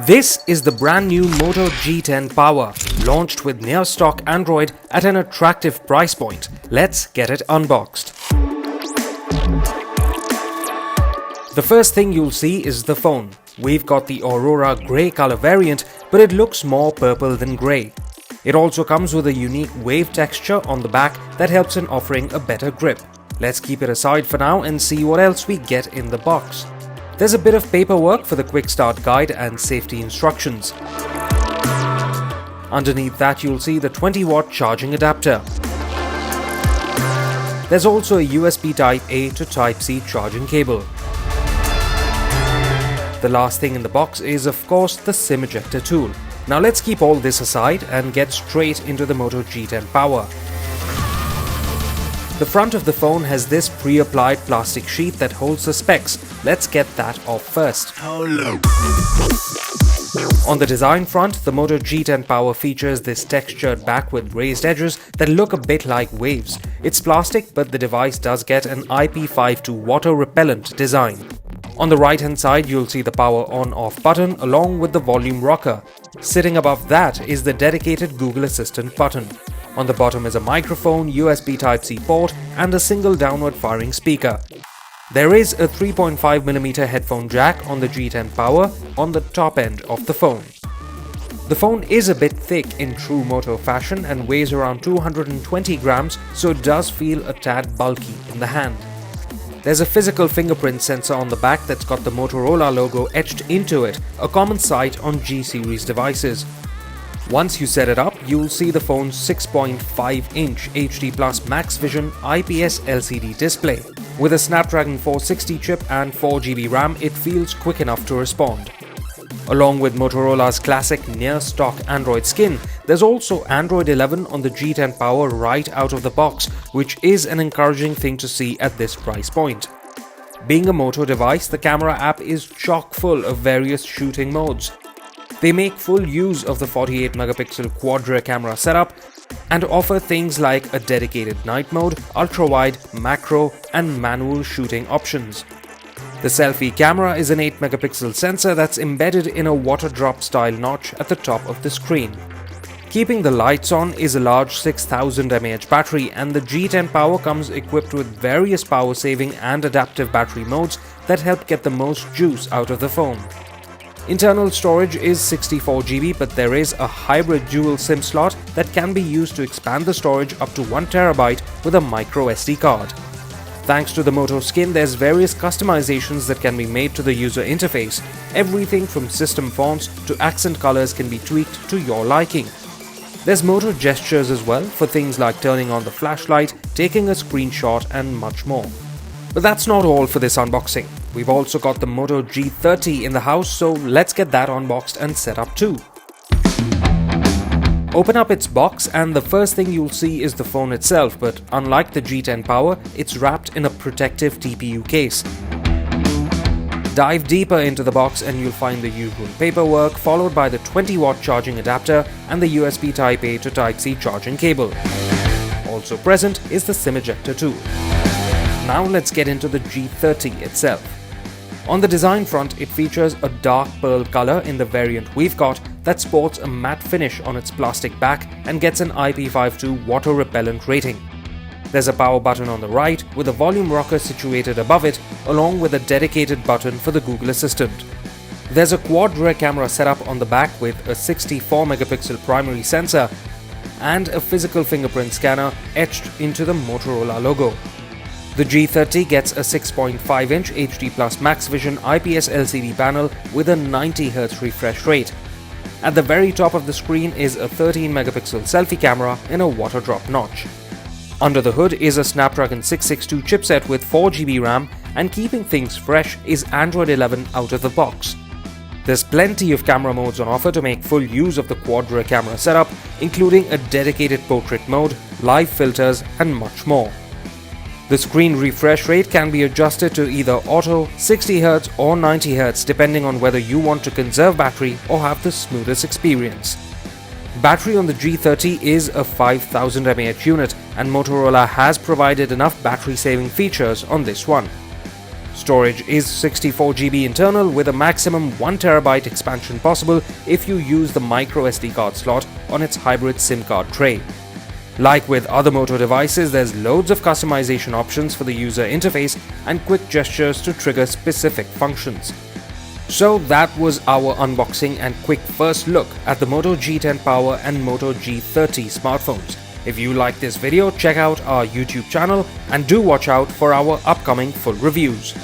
This is the brand new Moto G10 Power, launched with near stock Android at an attractive price point. Let's get it unboxed. The first thing you'll see is the phone. We've got the Aurora grey color variant, but it looks more purple than grey. It also comes with a unique wave texture on the back that helps in offering a better grip. Let's keep it aside for now and see what else we get in the box. There's a bit of paperwork for the quick start guide and safety instructions. Underneath that you'll see the 20-watt charging adapter. There's also a USB Type-A to Type-C charging cable. The last thing in the box is of course the SIM ejector tool. Now let's keep all this aside and get straight into the Moto G10 Power. The front of the phone has this pre-applied plastic sheet that holds the specs. Let's get that off first. On the design front, the Moto G10 Power features this textured back with raised edges that look a bit like waves. It's plastic, but the device does get an IP52 water repellent design. On the right hand side you'll see the power on-off button along with the volume rocker. Sitting above that is the dedicated Google Assistant button. On the bottom is a microphone, USB Type-C port and a single downward firing speaker. There is a 3.5mm headphone jack on the G10 Power on the top end of the phone. The phone is a bit thick in true Moto fashion and weighs around 220 grams, so it does feel a tad bulky in the hand. There's a physical fingerprint sensor on the back that's got the Motorola logo etched into it, a common sight on G-series devices. Once you set it up, you'll see the phone's 6.5-inch HD Plus Max Vision IPS LCD display. With a Snapdragon 460 chip and 4GB RAM, it feels quick enough to respond. Along with Motorola's classic near-stock Android skin, there's also Android 11 on the G10 Power right out of the box, which is an encouraging thing to see at this price point. Being a Moto device, the camera app is chock full of various shooting modes. They make full use of the 48-megapixel quad-rear camera setup and offer things like a dedicated night mode, ultra-wide, macro and manual shooting options. The selfie camera is an 8-megapixel sensor that's embedded in a water drop style notch at the top of the screen. Keeping the lights on is a large 6000 mAh battery, and the G10 Power comes equipped with various power saving and adaptive battery modes that help get the most juice out of the phone. Internal storage is 64GB, but there is a hybrid dual SIM slot that can be used to expand the storage up to 1TB with a micro SD card. Thanks to the Moto skin, there's various customizations that can be made to the user interface. Everything from system fonts to accent colors can be tweaked to your liking. There's Moto gestures as well for things like turning on the flashlight, taking a screenshot and much more. But that's not all for this unboxing. We've also got the Moto G30 in the house, so let's get that unboxed and set up too. Open up its box and the first thing you'll see is the phone itself, but unlike the G10 Power, it's wrapped in a protective TPU case. Dive deeper into the box and you'll find the usual paperwork, followed by the 20-watt charging adapter and the USB Type-A to Type-C charging cable. Also present is the SIM ejector tool. Now let's get into the G30 itself. On the design front, it features a dark pearl color in the variant we've got that sports a matte finish on its plastic back and gets an IP52 water repellent rating. There's a power button on the right with a volume rocker situated above it, along with a dedicated button for the Google Assistant. There's a quad-rear camera setup on the back with a 64-megapixel primary sensor and a physical fingerprint scanner etched into the Motorola logo. The G30 gets a 6.5-inch HD Plus Max Vision IPS LCD panel with a 90Hz refresh rate. At the very top of the screen is a 13-megapixel selfie camera in a water drop notch. Under the hood is a Snapdragon 662 chipset with 4GB RAM, and keeping things fresh is Android 11 out of the box. There's plenty of camera modes on offer to make full use of the quad-rear camera setup, including a dedicated portrait mode, live filters and much more. The screen refresh rate can be adjusted to either auto, 60Hz or 90Hz depending on whether you want to conserve battery or have the smoothest experience. Battery on the G30 is a 5000 mAh unit, and Motorola has provided enough battery saving features on this one. Storage is 64GB internal with a maximum 1TB expansion possible if you use the micro SD card slot on its hybrid SIM card tray. Like with other Moto devices, there's loads of customization options for the user interface and quick gestures to trigger specific functions. So that was our unboxing and quick first look at the Moto G10 Power and Moto G30 smartphones. If you like this video, check out our YouTube channel and do watch out for our upcoming full reviews.